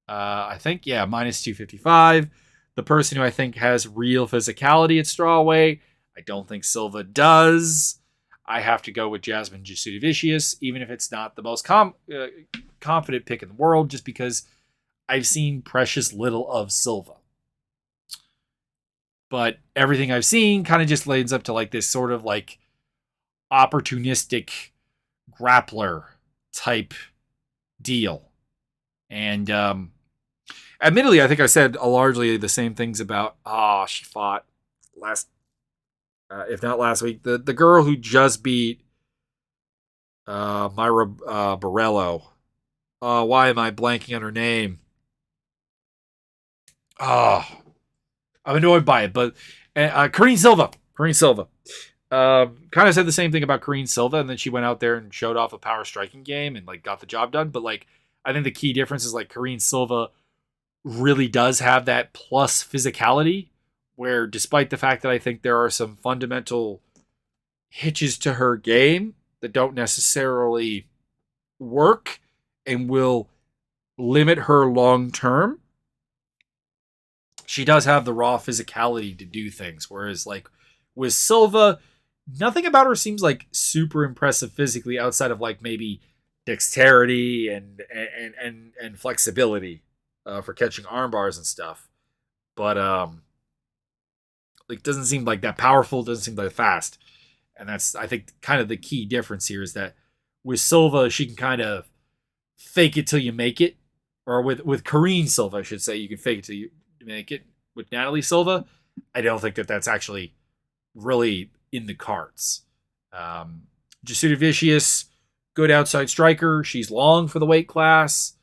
I think, minus 255. The person who I think has real physicality at strawweight. I don't think Silva does. I have to go with Jasmine Jasudavicius, even if it's not the most confident pick in the world, just because I've seen precious little of Silva. But everything I've seen kind of just leads up to like this sort of like opportunistic grappler type deal. And admittedly, I think I said largely the same things about she fought if not last week, the girl who just beat Myra Borello. Why am I blanking on her name? I'm annoyed by it, but Kearney Silva. Kind of said the same thing about Kearney Silva, and then she went out there and showed off a power striking game and like got the job done. But like, I think the key difference is like Kearney Silva really does have that plus physicality, where despite the fact that I think there are some fundamental hitches to her game that don't necessarily work and will limit her long term, she does have the raw physicality to do things. Whereas like with Silva, nothing about her seems like super impressive physically outside of like maybe dexterity and flexibility for catching arm bars and stuff. But like doesn't seem like that powerful, doesn't seem that fast. And that's, I think, kind of the key difference here is that with Silva, she can kind of fake it till you make it. Or with Kearney Silva, I should say, you can fake it till you make it. With Natalie Silva, I don't think that that's actually really in the cards. Jasudavicius, good outside striker. She's long for the weight class.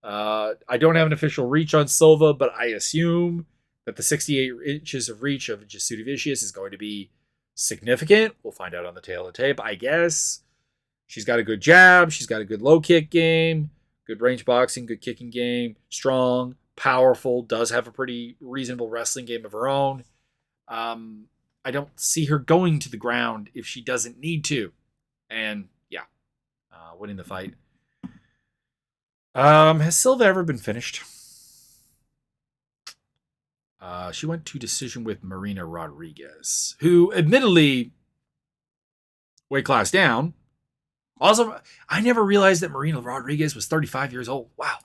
I don't have an official reach on Silva, but I assume that the 68 inches of reach of Jasudavicius is going to be significant. We'll find out on the tail of the tape, I guess. She's got a good jab. She's got a good low kick game. Good range boxing, good kicking game. Strong, powerful, does have a pretty reasonable wrestling game of her own. I don't see her going to the ground if she doesn't need to. And winning the fight. Has Silva ever been finished? She went to decision with Marina Rodriguez, who admittedly weight class down. Also, I never realized that Marina Rodriguez was 35 years old. Wow.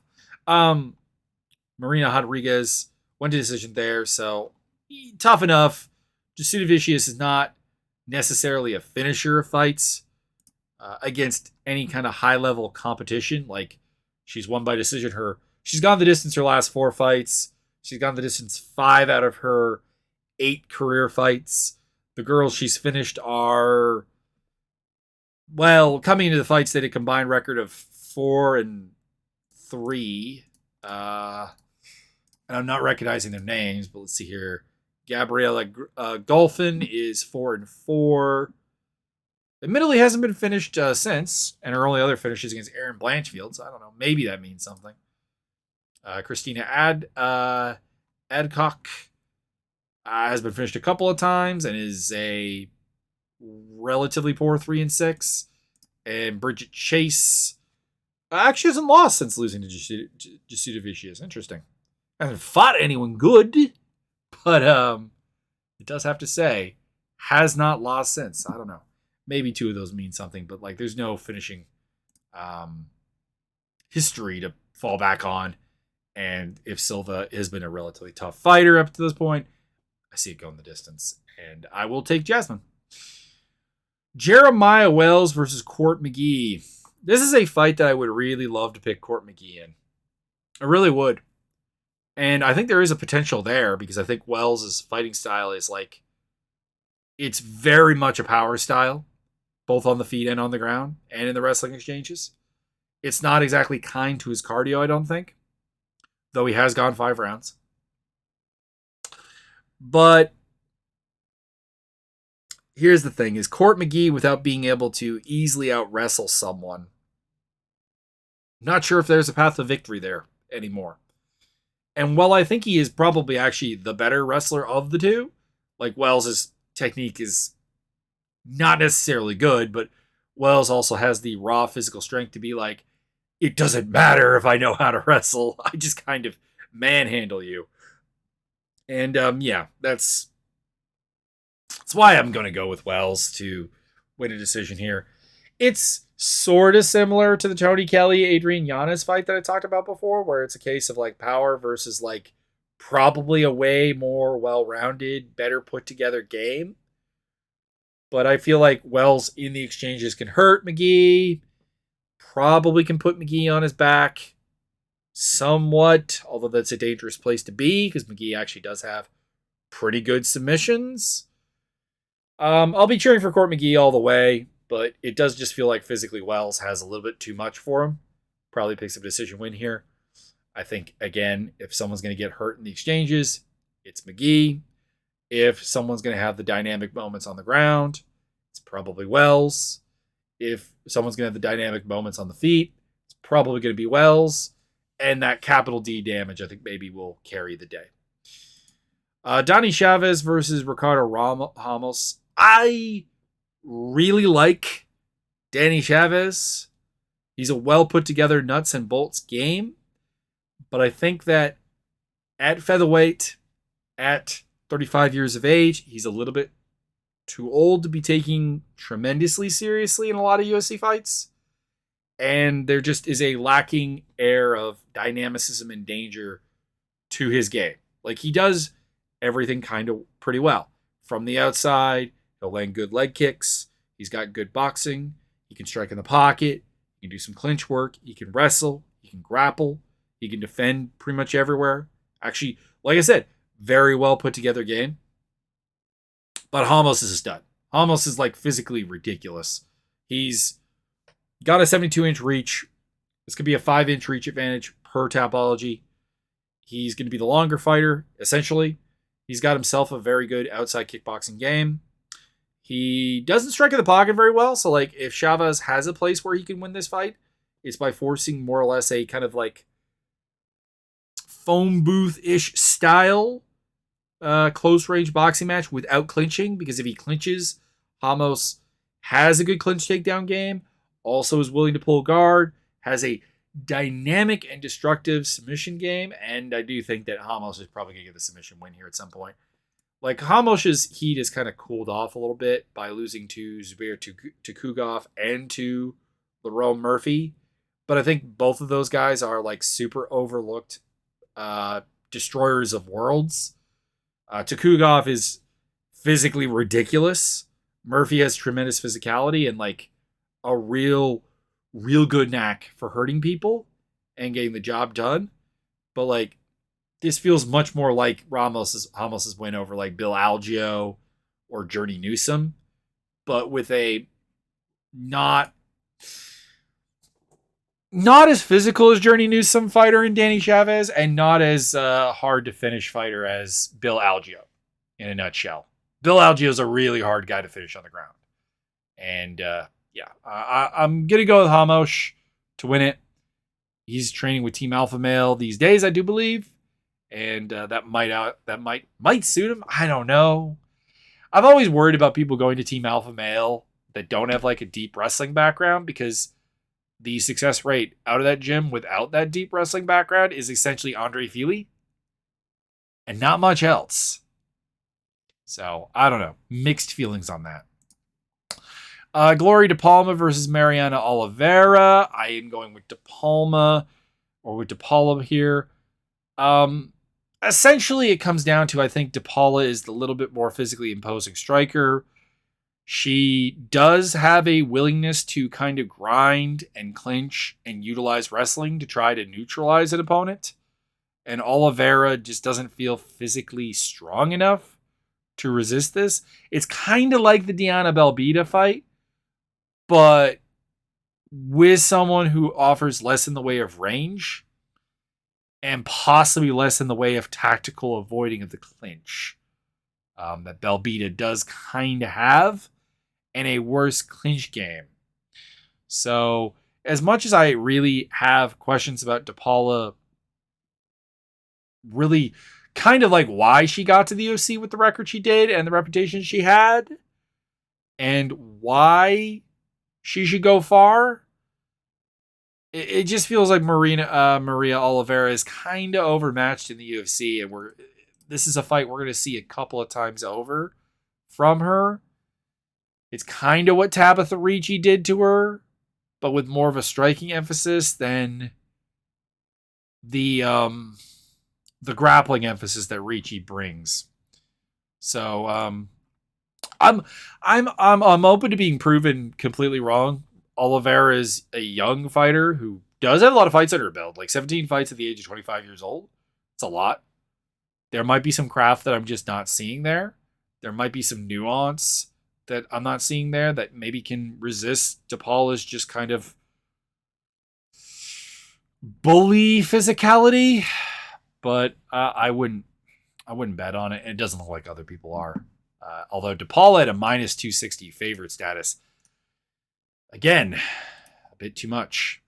Marina Rodriguez went to decision there, so tough enough. Jasudavicius is not necessarily a finisher of fights against any kind of high-level competition. Like, she's won by decision. She's gone the distance her last 4 fights. She's gone the distance 5 out of her 8 career fights. The girls she's finished are, well, coming into the fights, they had a combined record of 4-3. And I'm not recognizing their names, but let's see here. Gabriela Golfin is 4-4. Admittedly, hasn't been finished since, and her only other finish is against Erin Blanchfield, so I don't know. Maybe that means something. Christina Adcock has been finished a couple of times and is a relatively poor 3-6. And Bridget Chase actually hasn't lost since losing to Jasudavicius. Interesting. Hasn't fought anyone good, but it does have to say, has not lost since. I don't know. Maybe 2 of those mean something, but like there's no finishing history to fall back on. And if Silva has been a relatively tough fighter up to this point, I see it going the distance. And I will take Jasmine. Jeremiah Wells versus Court McGee. This is a fight that I would really love to pick Court McGee in. I really would. And I think there is a potential there because I think Wells' fighting style is like, it's very much a power style, both on the feet and on the ground and in the wrestling exchanges. It's not exactly kind to his cardio, I don't think, though he has gone 5 rounds. But here's the thing, is Court McGee, without being able to easily out-wrestle someone, I'm not sure if there's a path to victory there anymore. And while I think he is probably actually the better wrestler of the two, like Wells' technique is not necessarily good, but Wells also has the raw physical strength to be like, it doesn't matter if I know how to wrestle. I just kind of manhandle you. And yeah, that's why I'm going to go with Wells to win a decision here. It's sort of similar to the Tony Kelly Adrianyanas fight that I talked about before, where it's a case of like power versus like probably a way more well-rounded, better put together game. But I feel like Wells in the exchanges can hurt McGee, probably can put McGee on his back somewhat, although that's a dangerous place to be because McGee actually does have pretty good submissions. I'll be cheering for Court McGee all the way, but it does just feel like physically Wells has a little bit too much for him. Probably picks up a decision win here. I think, again, if someone's going to get hurt in the exchanges, it's McGee. If someone's going to have the dynamic moments on the ground, it's probably Wells. If someone's going to have the dynamic moments on the feet, it's probably going to be Wells. And that capital D damage, I think, maybe will carry the day. Donnie Chavez versus Ricardo Hummels. I really like Danny Chavez. He's a well put together nuts and bolts game. But I think that at featherweight, at 35 years of age, he's a little bit too old to be taken tremendously seriously in a lot of UFC fights. And there just is a lacking air of dynamicism and danger to his game. Like, he does everything kind of pretty well. From the outside, he'll land good leg kicks. He's got good boxing. He can strike in the pocket. He can do some clinch work. He can wrestle. He can grapple. He can defend pretty much everywhere. Actually, like I said, very well put together game. But Hummels is a stud. Hummels is like physically ridiculous. He's got a 72-inch reach. This could be a 5-inch reach advantage per Tapology. He's going to be the longer fighter, essentially. He's got himself a very good outside kickboxing game. He doesn't strike in the pocket very well, so like if Chavez has a place where he can win this fight, it's by forcing more or less a kind of like phone booth-ish style close-range boxing match without clinching, because if he clinches, Hummels has a good clinch takedown game, also is willing to pull guard, has a dynamic and destructive submission game, and I do think that Hummels is probably going to get the submission win here at some point. Like, Hummels' heat has kind of cooled off a little bit by losing to Zubair to Kugov and to Lerone Murphy, but I think both of those guys are like super overlooked destroyers of worlds. Tukugov is physically ridiculous. Murphy has tremendous physicality and like a real good knack for hurting people and getting the job done. But like, this feels much more like Ramos' win over like Bill Algeo or Journey Newsom, but with a not as physical as Journey Newsom fighter in Danny Chavez, and not as hard to finish fighter as Bill Algeo, in a nutshell. Bill Algeo is a really hard guy to finish on the ground. And I'm going to go with Hamosh to win it. He's training with Team Alpha Male these days, I do believe. And that might suit him. I don't know. I've always worried about people going to Team Alpha Male that don't have like a deep wrestling background, because the success rate out of that gym without that deep wrestling background is essentially Andre Fili and not much else. So, I don't know. Mixed feelings on that. Gloria De Palma versus Mariana Oliveira. I am going with De Palma, or with De Paula here. Essentially, it comes down to, I think De Paula is the little bit more physically imposing striker. She does have a willingness to kind of grind and clinch and utilize wrestling to try to neutralize an opponent. And Oliveira just doesn't feel physically strong enough to resist this. It's kind of like the Diana Belbita fight, but with someone who offers less in the way of range and possibly less in the way of tactical avoiding of the clinch that Belbita does kind of have, and a worse clinch game. So as much as I really have questions about DePaula really kind of like why she got to the UFC with the record she did and the reputation she had and why she should go far, it just feels like Maria Oliveira is kind of overmatched in the UFC, and this is a fight we're going to see a couple of times over from her. It's kind of what Tabitha Ricci did to her, but with more of a striking emphasis than the grappling emphasis that Ricci brings. So I'm open to being proven completely wrong. Oliveira is a young fighter who does have a lot of fights under her belt, like 17 fights at the age of 25 years old. It's a lot. There might be some craft that I'm just not seeing there. There might be some nuance that I'm not seeing there that maybe can resist DePaula's just kind of bully physicality. But I wouldn't bet on it. And it doesn't look like other people are. Although DePaula at a minus 260 favorite status. Again, a bit too much.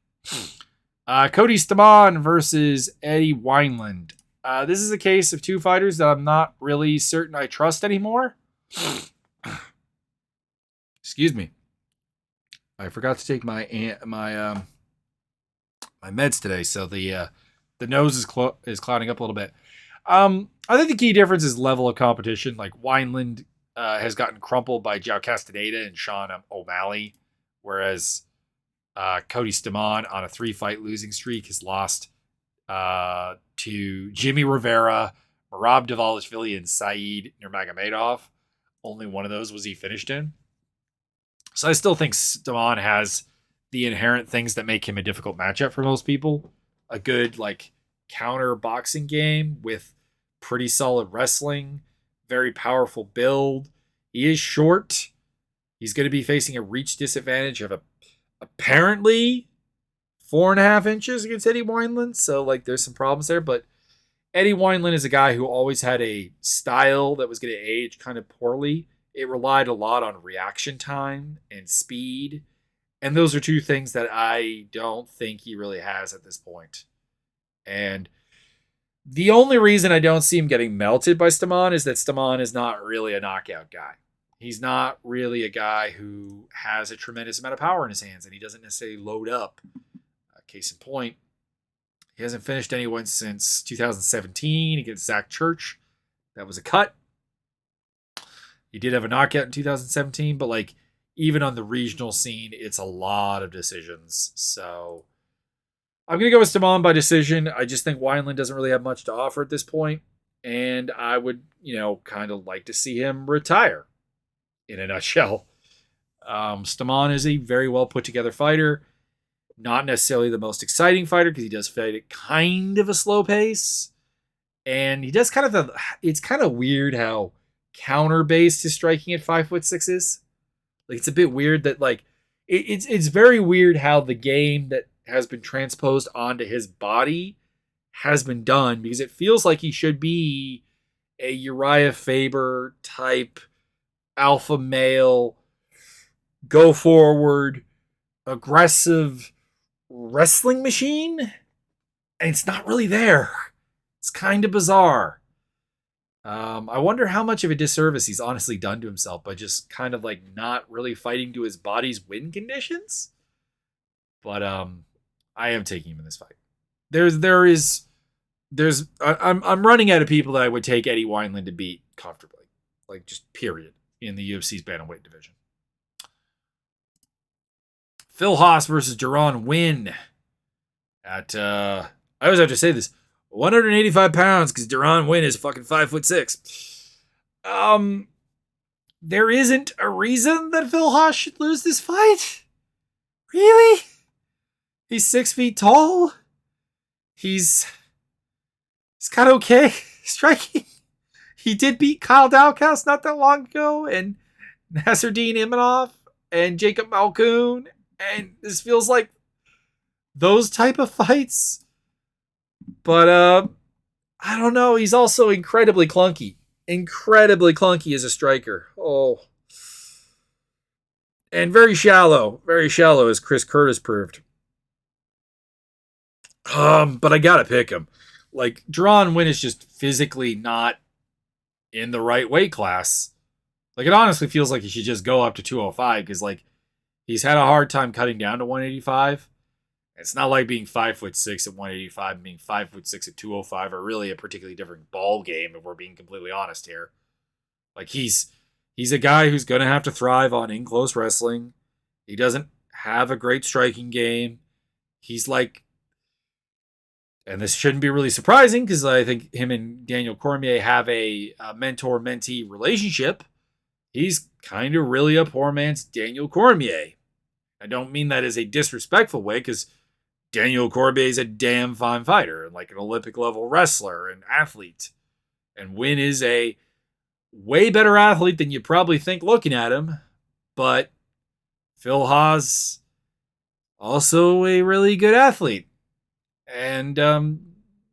Cody Stamann versus Eddie Wineland. This is a case of two fighters that I'm not really certain I trust anymore. Excuse me. I forgot to take my meds today, so the nose is clouding up a little bit. I think the key difference is level of competition. Like Wineland has gotten crumpled by João Castaneda and Sean O'Malley, whereas Cody Stamann on a 3-fight losing streak has lost to Jimmy Rivera, Merab Dvalishvili, and Saeed Nurmagomedov. Only one of those was he finished in. So I still think Stamann has the inherent things that make him a difficult matchup for most people. A good counter boxing game with pretty solid wrestling, very powerful build. He is short. He's going to be facing a reach disadvantage of apparently 4.5 inches against Eddie Wineland. So there's some problems there, but Eddie Wineland is a guy who always had a style that was going to age kind of poorly. It relied a lot on reaction time and speed. And those are two things that I don't think he really has at this point. And the only reason I don't see him getting melted by Stamann is that Stamann is not really a knockout guy. He's not really a guy who has a tremendous amount of power in his hands, and he doesn't necessarily load up. Case in point, he hasn't finished anyone since 2017 against Zach Church. That was a cut. He did have a knockout in 2017, but even on the regional scene, it's a lot of decisions. So I'm going to go with Stamann by decision. I just think Wineland doesn't really have much to offer at this point, and I would, kind of like to see him retire in a nutshell. Stamann is a very well put together fighter. Not necessarily the most exciting fighter because he does fight at kind of a slow pace. And he does it's kind of weird how counter-based his striking at 5'6" is. It's a bit weird that it's very weird how the game that has been transposed onto his body has been done, because it feels like he should be a Uriah Faber type alpha male, go forward, aggressive wrestling machine, and it's not really there. It's kind of bizarre. I wonder how much of a disservice he's honestly done to himself by just kind of not really fighting to his body's win conditions. But I am taking him in this fight. I'm running out of people that I would take Eddie Wineland to beat comfortably, just period, in the UFC's bantamweight division. Phil Haas versus Deron Winn at, I always have to say this, 185 pounds, because Deron Winn is fucking 5'6". there isn't a reason that Phil Haas should lose this fight? Really? He's 6 feet tall. He's got okay striking. He did beat Kyle Dalkaus not that long ago, and Nasruddin Imanov and Jacob Malkoun, and this feels like those type of fights. But I don't know. He's also incredibly clunky. Incredibly clunky as a striker. Oh. And very shallow. Very shallow, as Chris Curtis proved. But I gotta pick him. Like, Cerrone Win is just physically not in the right weight class. Like, it honestly feels like he should just go up to 205, because, like, he's had a hard time cutting down to 185. It's not like being 5'6" at 185 and being 5'6" at 205 are really a particularly different ball game, if we're being completely honest here. Like, he's a guy who's going to have to thrive on in-close wrestling. He doesn't have a great striking game. He's like, and this shouldn't be really surprising because I think him and Daniel Cormier have a mentor-mentee relationship. He's kind of really a poor man's Daniel Cormier. I don't mean that as a disrespectful way, because Daniel Cormier is a damn fine fighter and like an Olympic level wrestler and athlete. And Win is a way better athlete than you probably think looking at him. But Phil Haas, also a really good athlete. And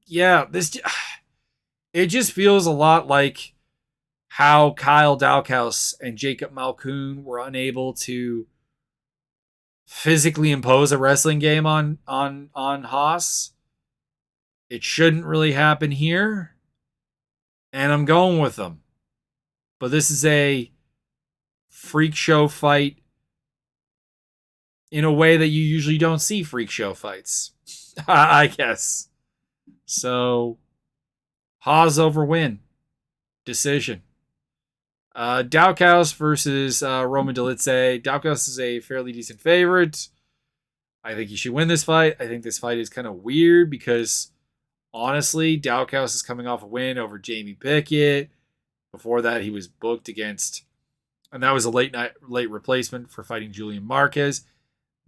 it just feels a lot like how Kyle Dalkaus and Jacob Malkoun were unable to physically impose a wrestling game on Haas. It shouldn't really happen here. And I'm going with them. But this is a freak show fight in a way that you usually don't see freak show fights. I guess. So, Haas over Win. Decision. Dalkaus versus Roman Dolidze. Dalkaus is a fairly decent favorite. I think he should win this fight. I think this fight is kind of weird because, honestly, Dalkaus is coming off a win over Jamie Pickett. Before that, he was booked against, and that was a late replacement for fighting Julian Marquez.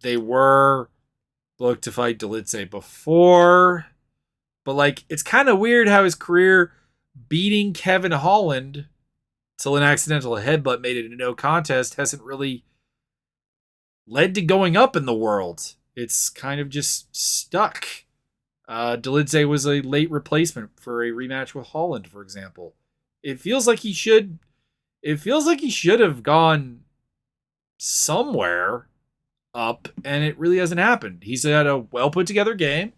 They were booked to fight Dolidze before, but like, it's kind of weird how his career beating Kevin Holland till an accidental headbutt made it a no contest hasn't really led to going up in the world. It's kind of just stuck. Dolidze was a late replacement for a rematch with Holland, for example. It feels like he should have gone somewhere up, and it really hasn't happened. He's had a well put together game.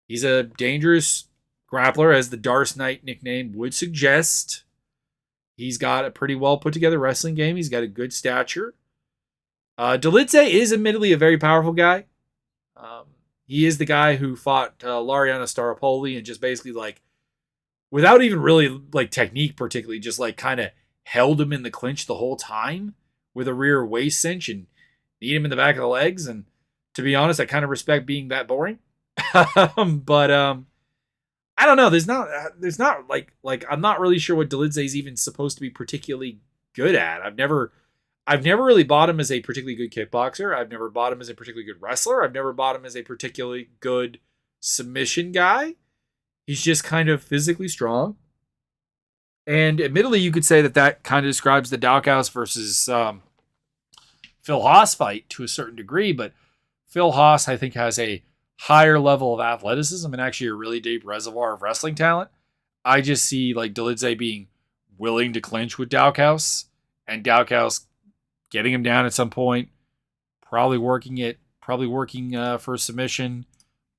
He's a dangerous grappler, as the Darce Knight nickname would suggest. He's got a pretty well put together wrestling game. He's got a good stature. Dolidze is admittedly a very powerful guy. He is the guy who fought Lariana Staropoli and just basically, like, without even really like technique particularly, just like kind of held him in the clinch the whole time with a rear waist cinch and kneed him in the back of the legs. And to be honest, I kind of respect being that boring. But I don't know. There's not like I'm not really sure what Dolidze is even supposed to be particularly good at. I've never really bought him as a particularly good kickboxer. I've never bought him as a particularly good wrestler. I've never bought him as a particularly good submission guy. He's just kind of physically strong. And admittedly, you could say that kind of describes the Dalkaus versus Phil Haas fight to a certain degree. But Phil Haas, I think, has a higher level of athleticism and actually a really deep reservoir of wrestling talent. I just see like Dolidze being willing to clinch with Dalkaus, and Dalkaus getting him down at some point, probably working for a submission,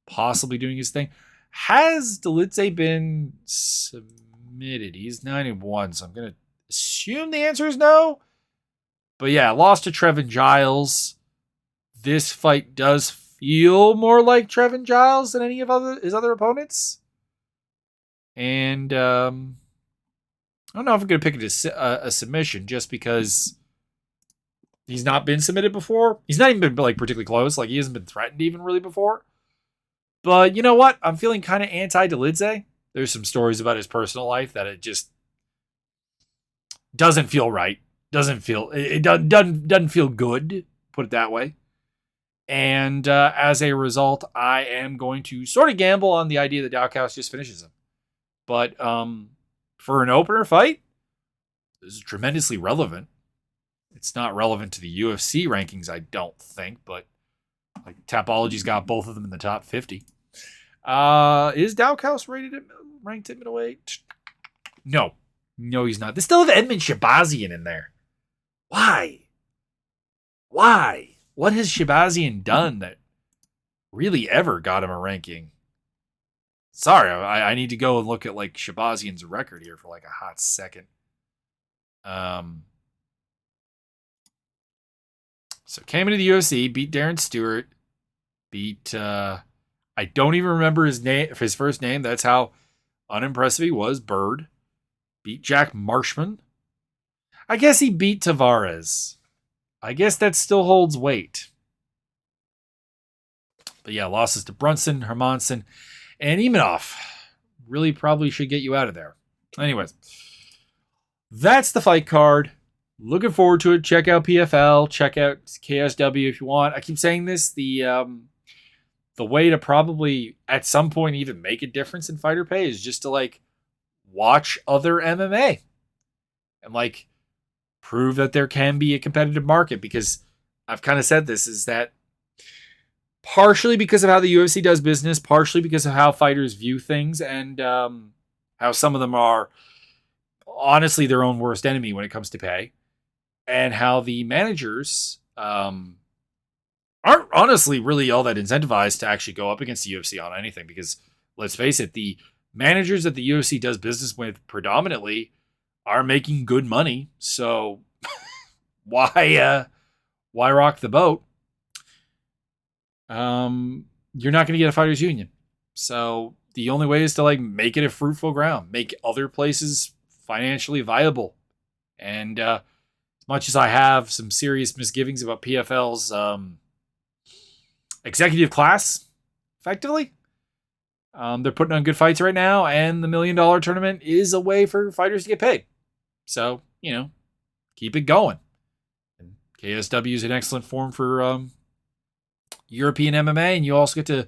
possibly doing his thing. Has Dolidze been submitted? He's 9-1, so I'm going to assume the answer is no. But yeah, lost to Trevin Giles. This fight does feel more like Trevin Giles than any of his other opponents. And I don't know if I'm going to pick a submission just because he's not been submitted before. He's not even been like particularly close. Like, he hasn't been threatened even really before. But you know what? I'm feeling kind of anti-Dolidze. There's some stories about his personal life that it just doesn't feel right. doesn't feel doesn't feel good, put it that way. And as a result, I am going to sort of gamble on the idea that Dalkaus just finishes him. But for an opener fight, this is tremendously relevant. It's not relevant to the UFC rankings, I don't think, but like Tapology's got both of them in the top 50. Is Dalkaus ranked at middleweight? No, he's not. They still have Edmund Shabazian in there. Why? What has Shabazian done that really ever got him a ranking? Sorry, I need to go and look at like Shabazian's record here for like a hot second. So came into the UFC, beat Darren Stewart, beat I don't even remember his first name. That's how unimpressive he was. Bird. Beat Jack Marshman. I guess he beat Tavares. I guess that still holds weight. But yeah, losses to Brunson, Hermanson, and Imanov. Really probably should get you out of there. Anyways, that's the fight card. Looking forward to it. Check out PFL. Check out KSW if you want. I keep saying this. The way to probably at some point even make a difference in fighter pay is just to like watch other MMA and like prove that there can be a competitive market, because I've kind of said this, is that partially because of how the UFC does business, partially because of how fighters view things, and how some of them are honestly their own worst enemy when it comes to pay, and how the managers aren't honestly really all that incentivized to actually go up against the UFC on anything, because let's face it, the managers that the UFC does business with predominantly are making good money. So why rock the boat? You're not going to get a fighters union. So the only way is to like make it a fruitful ground, make other places financially viable. And as much as I have some serious misgivings about PFL's executive class, effectively, they're putting on good fights right now, and the $1 million tournament is a way for fighters to get paid. So, keep it going. And KSW is an excellent form for European MMA, and you also get to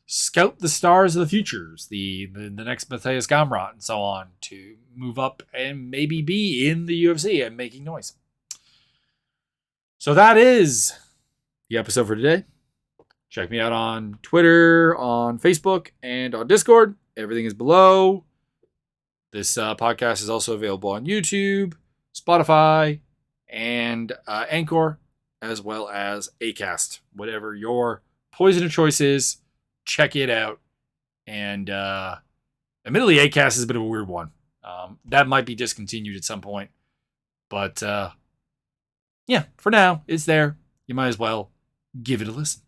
scout the stars of the futures, the next Matthias Gamrot and so on, to move up and maybe be in the UFC and making noise. So that is the episode for today. Check me out on Twitter, on Facebook, and on Discord. Everything is below. This podcast is also available on YouTube, Spotify, and Anchor, as well as Acast. Whatever your poison of choice is, check it out. And admittedly, Acast is a bit of a weird one. That might be discontinued at some point. But yeah, for now, it's there. You might as well give it a listen.